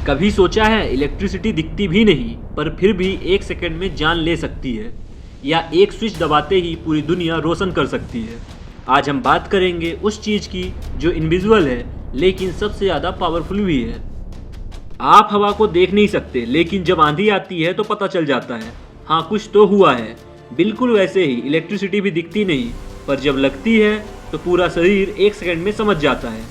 कभी सोचा है इलेक्ट्रिसिटी दिखती भी नहीं पर फिर भी एक सेकंड में जान ले सकती है, या एक स्विच दबाते ही पूरी दुनिया रोशन कर सकती है। आज हम बात करेंगे उस चीज़ की जो इनविजिबल है लेकिन सबसे ज़्यादा पावरफुल भी है। आप हवा को देख नहीं सकते लेकिन जब आंधी आती है तो पता चल जाता है हाँ कुछ तो हुआ है। बिल्कुल वैसे ही इलेक्ट्रिसिटी भी दिखती नहीं पर जब लगती है तो पूरा शरीर एक सेकंड में समझ जाता है।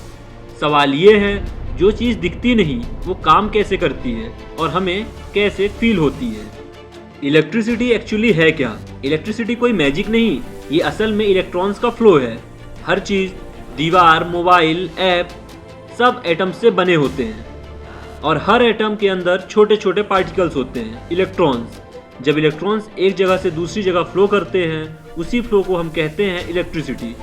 सवाल ये है जो चीज़ दिखती नहीं वो काम कैसे करती है और हमें कैसे फील होती है। इलेक्ट्रिसिटी एक्चुअली है क्या? इलेक्ट्रिसिटी कोई मैजिक नहीं, ये असल में इलेक्ट्रॉन्स का फ्लो है। हर चीज़, दीवार, मोबाइल, ऐप, सब एटम से बने होते हैं और हर एटम के अंदर छोटे छोटे पार्टिकल्स होते हैं, इलेक्ट्रॉन्स। जब इलेक्ट्रॉन्स एक जगह से दूसरी जगह फ्लो करते हैं उसी फ्लो को हम कहते हैं इलेक्ट्रिसिटी।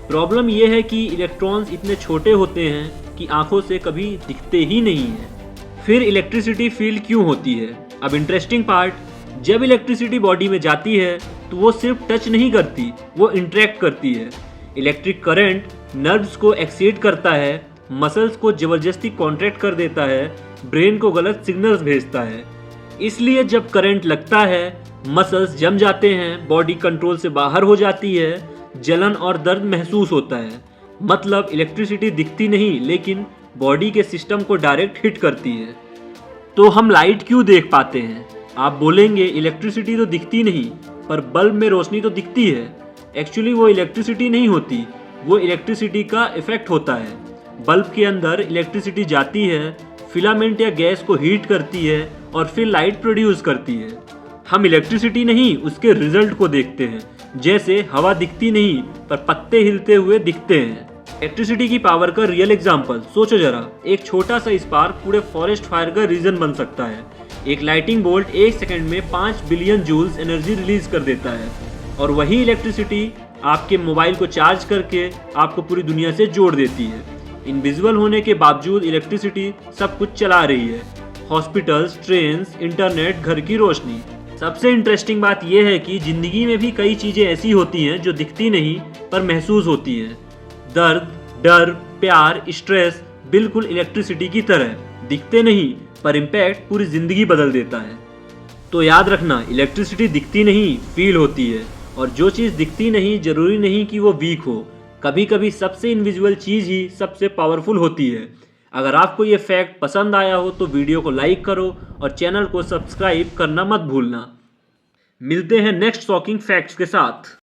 प्रॉब्लम यह है कि इलेक्ट्रॉन्स इतने छोटे होते हैं कि आंखों से कभी दिखते ही नहीं हैं। फिर इलेक्ट्रिसिटी फील क्यों होती है? अब इंटरेस्टिंग पार्ट, जब इलेक्ट्रिसिटी बॉडी में जाती है तो वो सिर्फ टच नहीं करती, वो इंटरेक्ट करती है। इलेक्ट्रिक करंट नर्व्स को एक्सीड करता है, मसल्स को ज़बरदस्ती कॉन्ट्रैक्ट कर देता है, ब्रेन को गलत सिग्नल्स भेजता है। इसलिए जब करंट लगता है मसल्स जम जाते हैं, बॉडी कंट्रोल से बाहर हो जाती है, जलन और दर्द महसूस होता है। मतलब इलेक्ट्रिसिटी दिखती नहीं लेकिन बॉडी के सिस्टम को डायरेक्ट हिट करती है। तो हम लाइट क्यों देख पाते हैं? आप बोलेंगे इलेक्ट्रिसिटी तो दिखती नहीं पर बल्ब में रोशनी तो दिखती है। एक्चुअली वो इलेक्ट्रिसिटी नहीं होती, वो इलेक्ट्रिसिटी का इफेक्ट होता है। बल्ब के अंदर इलेक्ट्रिसिटी जाती है, फिलामेंट या गैस को हीट करती है और फिर लाइट प्रोड्यूस करती है। हम इलेक्ट्रिसिटी नहीं उसके रिजल्ट को देखते हैं। जैसे हवा दिखती नहीं पर पत्ते हिलते हुए दिखते हैं। इलेक्ट्रिसिटी की पावर का रियल एग्जांपल सोचो जरा, एक छोटा सा स्पार्क पूरे फॉरेस्ट फायर का रीजन बन सकता है। एक लाइटिंग बोल्ट एक सेकंड में 5 बिलियन जूल्स एनर्जी रिलीज कर देता है और वही इलेक्ट्रिसिटी आपके मोबाइल को चार्ज करके आपको पूरी दुनिया से जोड़ देती है। इनविजिबल होने के बावजूद इलेक्ट्रिसिटी सब कुछ चला रही है, हॉस्पिटल्स, ट्रेन्स, इंटरनेट, घर की रोशनी। सबसे इंटरेस्टिंग बात यह है कि जिंदगी में भी कई चीज़ें ऐसी होती हैं जो दिखती नहीं पर महसूस होती हैं। दर्द, डर, प्यार, स्ट्रेस बिल्कुल इलेक्ट्रिसिटी की तरह दिखते नहीं पर इम्पैक्ट पूरी ज़िंदगी बदल देता है। तो याद रखना, इलेक्ट्रिसिटी दिखती नहीं, फील होती है। और जो चीज़ दिखती नहीं जरूरी नहीं कि वो वीक हो। कभी कभी सबसे इनविजिबल चीज़ ही सबसे पावरफुल होती है। अगर आपको ये फैक्ट पसंद आया हो तो वीडियो को लाइक करो और चैनल को सब्सक्राइब करना मत भूलना। मिलते हैं नेक्स्ट शॉकिंग फैक्ट्स के साथ।